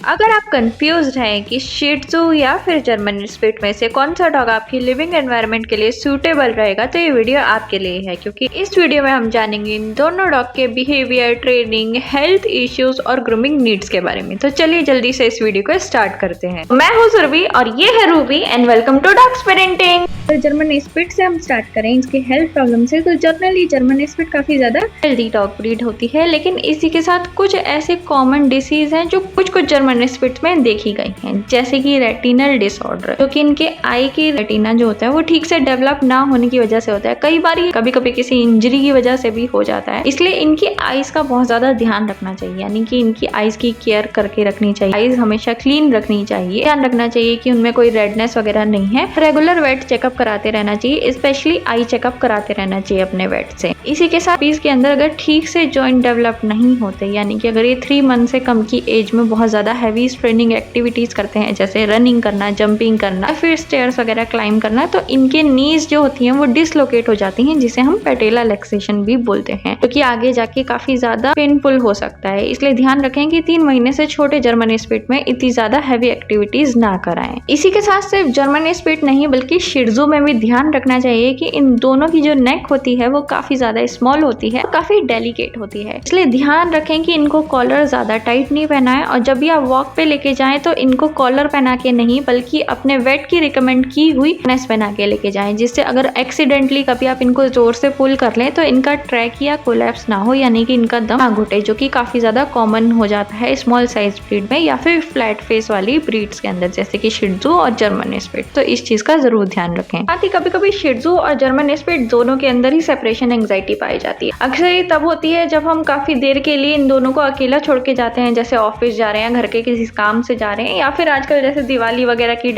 अगर आप कंफ्यूज हैं कि शिह त्ज़ू या फिर जर्मन स्पिट में से कौन सा डॉग आपकी लिविंग एनवायरनमेंट के लिए सूटेबल रहेगा तो ये वीडियो आपके लिए है, क्योंकि इस वीडियो में हम जानेंगे इन दोनों डॉग के बिहेवियर, ट्रेनिंग, हेल्थ इश्यूज और ग्रूमिंग नीड्स के बारे में। तो चलिए जल्दी से इस वीडियो को स्टार्ट करते हैं। मैं हूँ सुरभि और ये है Ruby and welcome to dogs parenting. तो जर्मन स्पिट से हम स्टार्ट करें इसके हेल्थ प्रॉब्लम से, तो जनरली जर्मन स्पिट काफी ज्यादा हेल्दी डॉग ब्रीड होती है, लेकिन इसी के साथ कुछ ऐसे कॉमन डिसीज हैं जो कुछ जर्मन स्पिट्स में देखी गई हैं, जैसे कि रेटिनल डिसऑर्डर, जो कि इनके आई की रेटिना जो होता है वो ठीक से डेवलप ना होने की वजह से होता है। कई बार कभी कभी किसी इंजरी की वजह से भी हो जाता है, इसलिए इनकी आईज का बहुत ज्यादा ध्यान रखना चाहिए, यानी कि इनकी आईज की केयर करके रखनी चाहिए। आईज हमेशा क्लीन रखनी चाहिए, ध्यान रखना चाहिए कि उनमें कोई रेडनेस वगैरह नहीं है। रेगुलर वेट चेकअप कराते रहना चाहिए, स्पेशली आई चेकअप कराते रहना चाहिए अपने वेट से। इसी के साथ पीस के अंदर अगर ठीक से जॉइंट डेवलप नहीं होते, यानी कि अगर ये 3 मंथ से कम की एज में बहुत ज्यादा हैवी स्ट्रेनिंग एक्टिविटीज करते हैं, जैसे रनिंग करना, जंपिंग करना, फिर स्टेयर्स वगैरह क्लाइंब करना, तो इनके नीज जो होती हैं वो डिसलोकेट हो जाती हैं, जिसे हम पेटेला लैक्सेशन भी बोलते हैं, क्योंकि आगे जाके काफी ज्यादा पेनफुल हो सकता है। इसलिए ध्यान रखें कि 3 महीने से छोटे जर्मन स्पिट में इतनी ज्यादा हैवी एक्टिविटीज ना कराएं। इसी के साथ सिर्फ जर्मन स्पिट नहीं बल्कि शिह त्ज़ू में भी ध्यान रखना चाहिए कि इन दोनों की जो नेक होती है वो काफी ज्यादा स्मॉल होती है, काफी डेलिकेट होती है। इसलिए ध्यान रखें कि इनको कॉलर ज्यादा टाइट नहीं पहनाएं, और जब भी आप वॉक पे लेके जाएं तो इनको कॉलर पहना के नहीं बल्कि अपने वेट की रिकमेंड की हुई नेस पहना के लेके जाएं, जिससे अगर एक्सीडेंटली कभी आप इनको जोर से पुल कर लें तो इनका ट्रैक या कोलैप्स ना हो, यानी कि इनका दम ना घुटे, जो कि काफी ज्यादा कॉमन हो जाता है स्मॉल साइज ब्रीड में या फिर फ्लैट फेस वाली ब्रीड्स के अंदर, जैसे कि शिह त्ज़ू और जर्मन स्पिट। तो इस चीज का जरूर ध्यान रखें। साथ ही कभी कभी शिह त्ज़ू और जर्मन स्पिट दोनों के अंदर ही सेपरेशन एंग्जाइटी पाई जाती है। अक्सर ये तब होती है जब हम काफी देर के लिए इन दोनों को अकेला छोड़ के जाते हैं, जैसे ऑफिस जा रहे हैं, घर के किसी काम से जा रहे हैं, या फिर आजकल जैसे दिवाली वगैरह की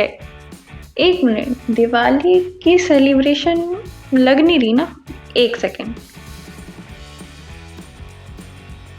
एक मिनट, दिवाली की सेलिब्रेशन लग नहीं रही ना, 1 सेकेंड।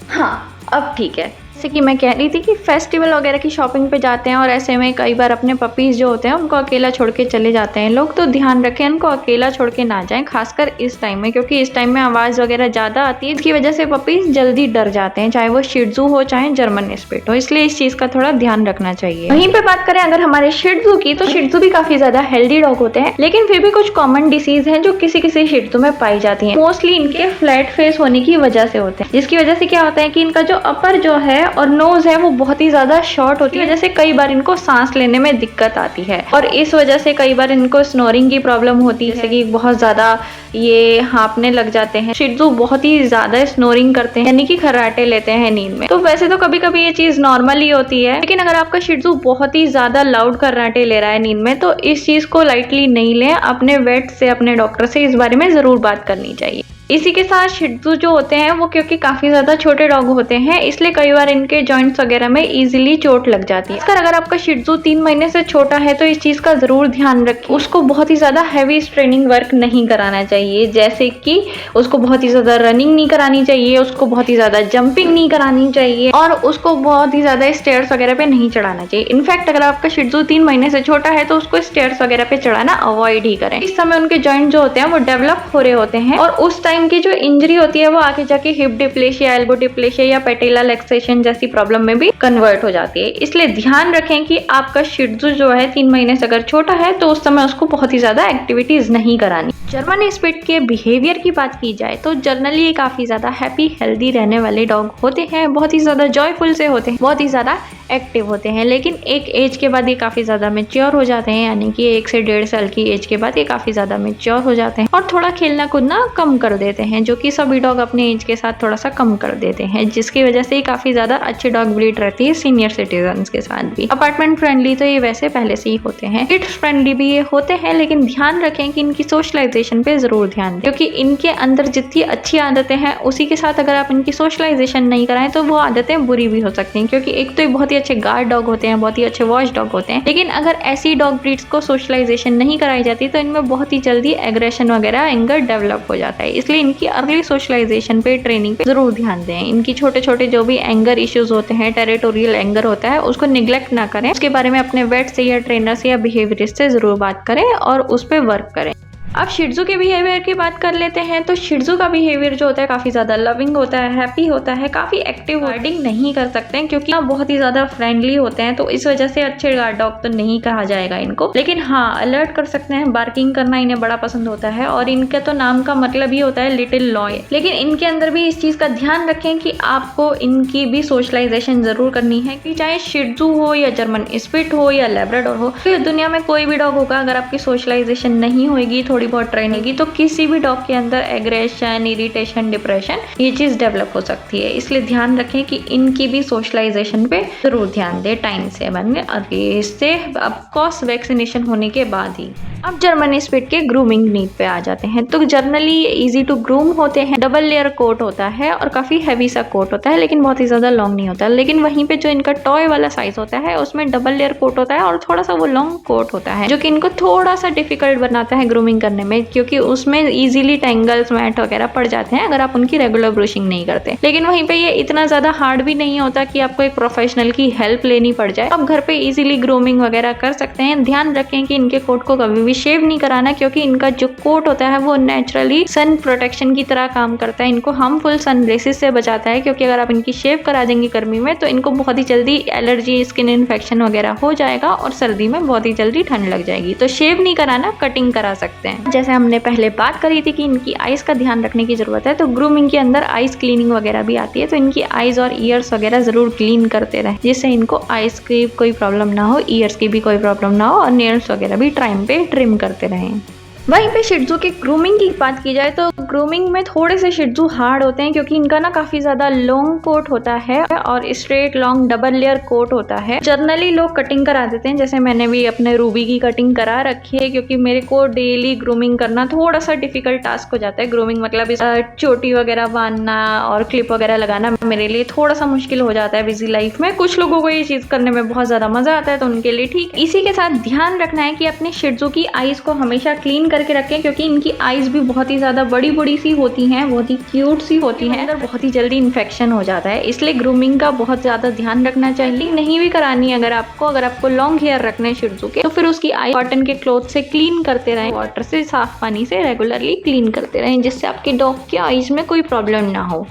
हाँ, अब ठीक है। जैसे कि मैं कह रही थी कि फेस्टिवल वगैरह की शॉपिंग पे जाते हैं और ऐसे में कई बार अपने पपीज जो होते हैं उनको अकेला छोड़ के चले जाते हैं लोग, तो ध्यान रखें उनको अकेला छोड़ के ना जाएं, खासकर इस टाइम में, क्योंकि इस टाइम में आवाज़ वगैरह ज़्यादा आती है, इसकी वजह से पपीज जल्दी डर जाते हैं, चाहे वो शिह त्ज़ू हो चाहे जर्मन स्पिट हो, इसलिए इस चीज़ का थोड़ा ध्यान रखना चाहिए। वहीं पर बात करें अगर हमारे शिह त्ज़ू की, तो शिह त्ज़ू भी काफ़ी ज़्यादा हेल्दी डॉग होते हैं, लेकिन फिर भी कुछ कॉमन डिसीज हैं जो किसी किसी शिह त्ज़ू में पाई जाती हैं। मोस्टली इनके फ्लैट फेस होने की वजह से होते हैं, जिसकी वजह से क्या होता है कि इनका जो अपर जो है और नोज है वो बहुत ही ज्यादा शॉर्ट होती है, वजह से कई बार इनको सांस लेने में दिक्कत आती है, और इस वजह से कई बार इनको स्नोरिंग की प्रॉब्लम होती है, जैसे कि बहुत ज्यादा ये हाँपने लग जाते हैं। शिह त्ज़ू बहुत ही ज्यादा स्नोरिंग करते हैं, यानी कि खर्राटे लेते हैं नींद में। तो वैसे तो कभी कभी ये चीज नॉर्मल ही होती है, लेकिन अगर आपका शिह त्ज़ू बहुत ही ज्यादा लाउड खर्राटे ले रहा है नींद में, तो इस चीज को लाइटली नहीं लें। अपने वेट से, अपने डॉक्टर से इस बारे में जरूर बात करनी चाहिए। इसी के साथ शिह त्ज़ू जो होते हैं वो क्योंकि काफी ज्यादा छोटे डॉग होते हैं, इसलिए कई बार इनके जॉइंट्स वगैरह में इजीली चोट लग जाती है। अगर आपका शिह त्ज़ू 3 महीने से छोटा है तो इस चीज का जरूर ध्यान रखें, उसको बहुत ही ज्यादा हैवी ट्रेनिंग वर्क नहीं कराना चाहिए, जैसे कि उसको बहुत ही ज्यादा रनिंग नहीं करानी चाहिए, उसको बहुत ही ज्यादा जंपिंग नहीं करानी चाहिए, और उसको बहुत ही ज्यादा स्टेयर्स वगैरह पे नहीं चढ़ाना चाहिए। इनफैक्ट अगर आपका शिह त्ज़ू 3 महीने से छोटा है तो उसको स्टेयर्स वगैरह पे चढ़ाना अवॉइड ही करें। इस समय उनके जॉइंट जो होते हैं वो डेवलप हो रहे होते हैं, और उस टाइम की जो इंजरी होती है वो आगे जाके हिप डिप्लेशिया, एल्बो डिप्लेशिया या पेटेला लैक्सेशन जैसी प्रॉब्लम में भी कन्वर्ट हो जाती है। इसलिए ध्यान रखें कि आपका शिह त्ज़ू जो है 3 महीने से अगर छोटा है तो उस समय उसको बहुत ही ज्यादा एक्टिविटीज नहीं करानी। जर्मन स्पिट के बिहेवियर की बात की जाए तो जनरली ये काफी ज्यादा हैप्पी हेल्दी रहने वाले डॉग होते हैं, बहुत ही ज्यादा जॉयफुल से होते हैं, बहुत ही ज्यादा एक्टिव होते हैं, लेकिन एक एज के बाद ये काफी ज्यादा मेच्योर हो जाते हैं, यानी कि 1 से 1.5 साल की एज के बाद ये काफी ज्यादा मेच्योर हो जाते हैं और थोड़ा खेलना कूदना कम कर देते हैं, जो कि सभी डॉग अपने एज के साथ थोड़ा सा कम कर देते हैं, जिसकी वजह से काफी ज्यादा अच्छी डॉग ब्रीड रहती है सीनियर सिटीजन के साथ भी। अपार्टमेंट फ्रेंडली तो ये वैसे पहले से ही होते हैं, किड्स फ्रेंडली भी ये होते हैं, लेकिन ध्यान रखें कि इनकी सोशलाइजेशन पे जरूर ध्यान दें, क्योंकि इनके अंदर जितनी अच्छी आदतें हैं उसी के साथ अगर आप इनकी सोशलाइजेशन नहीं कराएं तो वो आदतें बुरी भी हो सकती हैं, क्योंकि एक तो ये बहुत ही अच्छे गार्ड डॉग होते हैं, बहुत ही अच्छे वॉच डॉग होते हैं, लेकिन अगर ऐसी डॉग ब्रीड्स को सोशलाइजेशन नहीं कराई जाती तो इनमें बहुत ही जल्दी एग्रेशन वगैरह, एंगर डेवलप हो जाता है। इसलिए इनकी अर्ली सोशलाइजेशन पे, ट्रेनिंग पे जरूर ध्यान दें। इनकी छोटे छोटे जो भी एंगर इश्यूज होते हैं, टेरिटोरियल एंगर होता है, उसको निग्लेक्ट ना करें, उसके बारे में अपने वेट से या ट्रेनर से या बिहेवियरिस्ट से जरूर बात करें और उस पर वर्क करें। अब शिट्जू के बिहेवियर की बात कर लेते हैं। तो शिट्जू का बिहेवियर जो होता है काफी ज्यादा लविंग होता है, हैप्पी होता है, काफी एक्टिव। गार्डिंग नहीं कर सकते हैं क्योंकि बहुत ही ज्यादा फ्रेंडली होते हैं, तो इस वजह से अच्छे गार्ड डॉग तो नहीं कहा जाएगा इनको। लेकिन हाँ, अलर्ट कर सकते हैं, बार्किंग करना इन्हें बड़ा पसंद होता है और इनका तो नाम का मतलब ही होता है लिटिल लॉयल। लेकिन इनके अंदर भी इस चीज का ध्यान रखें कि आपको इनकी भी सोशलाइजेशन जरूर करनी है, कि चाहे शिट्जू हो या जर्मन स्पिट हो या लैब्राडोर हो, फिर दुनिया में कोई भी डॉग होगा, अगर आपकी सोशलाइजेशन नहीं होगी, थोड़ी बहुत ट्रेन होगी, तो किसी भी डॉग के अंदर एग्रेशन, इरिटेशन, डिप्रेशन ये चीज डेवलप हो सकती है। इसलिए ध्यान रखें कि इनकी भी सोशलाइजेशन पे जरूर ध्यान दें टाइम से बनने, और इससे अब कोर्स वैक्सीनेशन होने के बाद ही। अब जर्मन स्पिट के ग्रूमिंग नीड पे आ जाते हैं। तो जनरली इजी टू ग्रूम होते हैं, डबल लेयर कोट होता है और काफी हैवी सा कोट होता है, लेकिन बहुत ही ज्यादा लॉन्ग नहीं होता। लेकिन वहीं पे जो इनका टॉय वाला साइज होता है उसमें डबल लेयर कोट होता है और थोड़ा सा वो लॉन्ग कोट होता है, जो कि इनको थोड़ा सा डिफिकल्ट बनाता है ग्रूमिंग करने में, क्योंकि उसमें इजीली टेंगल्स, मैट वगैरह पड़ जाते हैं अगर आप उनकी रेगुलर ब्रशिंग नहीं करते। लेकिन वहीं पे ये इतना ज्यादा हार्ड भी नहीं होता कि आपको एक प्रोफेशनल की हेल्प लेनी पड़ जाए। आप घर पे इजीली ग्रूमिंग वगैरह कर सकते हैं। ध्यान रखें कि इनके कोट को कभी भी शेव नहीं कराना, क्योंकि इनका जो कोट होता है वो नेचुरली सन प्रोटेक्शन की तरह काम करता है, इनको हार्मफुल सन रेसेस से बचाता है। क्योंकि अगर आप इनकी शेव करा देंगे गर्मी में तो इनको बहुत ही जल्दी एलर्जी, स्किन इन्फेक्शन वगैरह हो जाएगा और सर्दी में बहुत ही जल्दी ठंड लग जाएगी। तो शेव नहीं कराना, कटिंग करा सकते हैं। जैसे हमने पहले बात करी थी कि इनकी आईज का ध्यान रखने की जरूरत है, तो ग्रूमिंग के अंदर आईज क्लीनिंग वगैरह भी आती है। तो इनकी आईज और ईयर्स वगैरह जरूर क्लीन करते रहे, जिससे इनको आईज की कोई प्रॉब्लम ना हो, ईयर्स की भी कोई प्रॉब्लम ना हो, और नेल्स वगैरह भी टाइम पे ट्रिम करते रहें। वहीं पे शिट्जू की ग्रूमिंग की बात की जाए तो ग्रूमिंग में थोड़े से शिट्जू हार्ड होते हैं, क्योंकि इनका ना काफी ज्यादा लॉन्ग कोट होता है और straight long double layer coat होता है। जनरली लोग कटिंग करा देते हैं, जैसे मैंने भी अपने रूबी की कटिंग करा रखी है, क्योंकि मेरे को डेली ग्रूमिंग करना थोड़ा सा डिफिकल्ट टास्क हो जाता है। ग्रूमिंग मतलब चोटी वगैरह बांधना और क्लिप वगैरह लगाना मेरे लिए थोड़ा सा मुश्किल हो जाता है बिजी लाइफ में। कुछ लोगों को ये चीज करने में बहुत ज्यादा मजा आता है, तो उनके लिए ठीक। इसी के साथ ध्यान रखना है कि अपने शिट्जू की आईज को हमेशा क्लीन करके रखें, क्योंकि इनकी आईज भी बहुत ही ज्यादा बड़ी बड़ी सी होती हैं, बहुत ही क्यूट सी होती हैं, अंदर बहुत ही जल्दी इन्फेक्शन हो जाता है। इसलिए ग्रूमिंग का बहुत ज्यादा ध्यान रखना चाहिए। नहीं भी करानी अगर आपको लॉन्ग हेयर रखने शिट्जू के, तो फिर उसकी आई कॉटन के क्लॉथ से क्लीन करते रहें, वाटर से, साफ पानी से रेगुलरली क्लीन करते रहें, जिससे आपके डॉग की आईज में कोई प्रॉब्लम ना हो।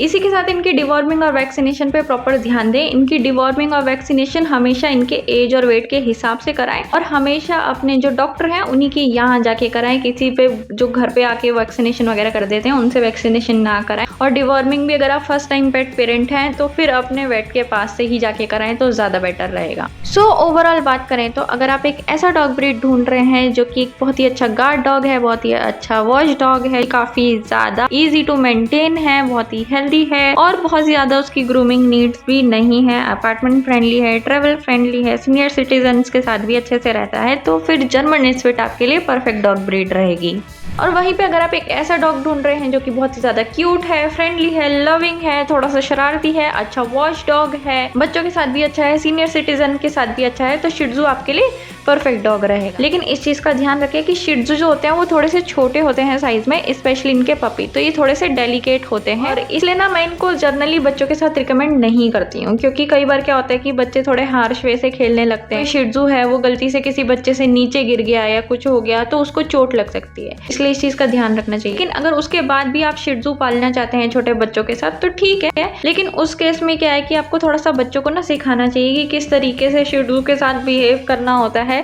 इसी के साथ इनकी डिवॉर्मिंग और वैक्सीनेशन पे प्रॉपर ध्यान दें। इनकी डिवॉर्मिंग और वैक्सीनेशन हमेशा इनके एज और वेट के हिसाब से कराएं, और हमेशा अपने जो डॉक्टर हैं उन्हीं के यहाँ जाके कराएं। किसी पे जो घर पे आके वैक्सीनेशन वगैरह कर देते हैं उनसे वैक्सीनेशन ना कराएं। और डिवॉर्मिंग भी अगर आप फर्स्ट टाइम पेट पेरेंट हैं तो फिर अपने वेट के पास से ही जाके कराएं तो ज्यादा बेटर रहेगा। सो ओवरऑल बात करें तो अगर आप एक ऐसा डॉग ब्रीड ढूंढ रहे हैं जो कि एक बहुत ही अच्छा गार्ड डॉग है, बहुत ही अच्छा वॉच डॉग है, काफी ज्यादा इजी टू मेंटेन है, बहुत ही हेल्दी है, और बहुत ज्यादा उसकी ग्रूमिंग नीड्स भी नहीं है, अपार्टमेंट फ्रेंडली है, ट्रेवल फ्रेंडली है, सीनियर सिटीजन के साथ भी अच्छे से रहता है, तो फिर जर्मन स्पिट आपके लिए परफेक्ट डॉग ब्रीड रहेगी। और वहीं पे अगर आप एक ऐसा डॉग ढूंढ रहे हैं जो कि बहुत ही ज्यादा क्यूट है, फ्रेंडली है, लविंग है, थोड़ा सा शरारती है, अच्छा वॉच डॉग है, बच्चों के साथ भी अच्छा है, सीनियर सिटीजन के साथ भी अच्छा है, तो शिट्जू आपके लिए परफेक्ट डॉग रहेगा। लेकिन इस चीज का ध्यान रखें कि शिट्जू जो होते हैं वो थोड़े से छोटे होते हैं साइज में, स्पेशली इनके पपी, तो ये थोड़े से डेलिकेट होते हैं, और इसलिए ना मैं इनको जनरली बच्चों के साथ रिकमेंड नहीं करती हूँ, क्योंकि कई बार क्या होता है कि बच्चे थोड़े हार्श वे से खेलने लगते हैं। शिट्जू है वो गलती से किसी बच्चे से नीचे गिर गया या कुछ हो गया तो उसको चोट लग सकती है, इसलिए इस चीज का ध्यान रखना चाहिए। लेकिन अगर उसके बाद भी आप शिट्जू पालना चाहते हैं छोटे बच्चों के साथ तो ठीक है, लेकिन उस केस में क्या है कि आपको थोड़ा सा बच्चों को ना सिखाना चाहिए कि किस तरीके से शिट्जू के साथ बिहेव करना होता है,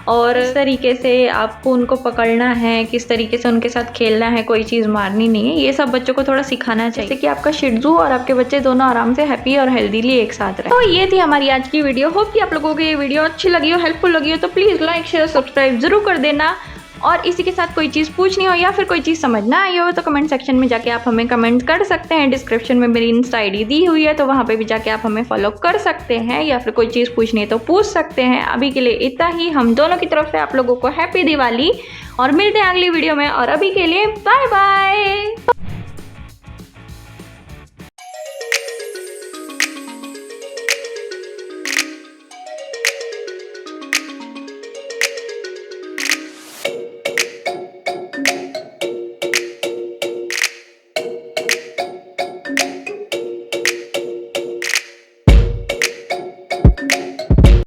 और इस तरीके से आपको उनको पकड़ना है, किस तरीके से उनके साथ खेलना है, कोई चीज़ मारनी नहीं है, ये सब बच्चों को थोड़ा सिखाना चाहिए, जैसे कि आपका शिट्जू और आपके बच्चे दोनों आराम से हैप्पी और हेल्दीली एक साथ रहे। तो ये थी हमारी आज की वीडियो। होप कि आप लोगों को ये वीडियो अच्छी लगी हो, हेल्पफुल लगी हो, तो प्लीज़ लाइक शेयर सब्सक्राइब जरूर कर देना। और इसी के साथ कोई चीज़ पूछनी हो या फिर कोई चीज़ समझ ना आई हो तो कमेंट सेक्शन में जाके आप हमें कमेंट कर सकते हैं। डिस्क्रिप्शन में मेरी इंस्टा आईडी दी हुई है, तो वहाँ पे भी जाके आप हमें फॉलो कर सकते हैं, या फिर कोई चीज़ पूछनी है तो पूछ सकते हैं। अभी के लिए इतना ही। हम दोनों की तरफ से आप लोगों को हैप्पी दिवाली, और मिलते हैं अगली वीडियो में, और अभी के लिए बाय बाय।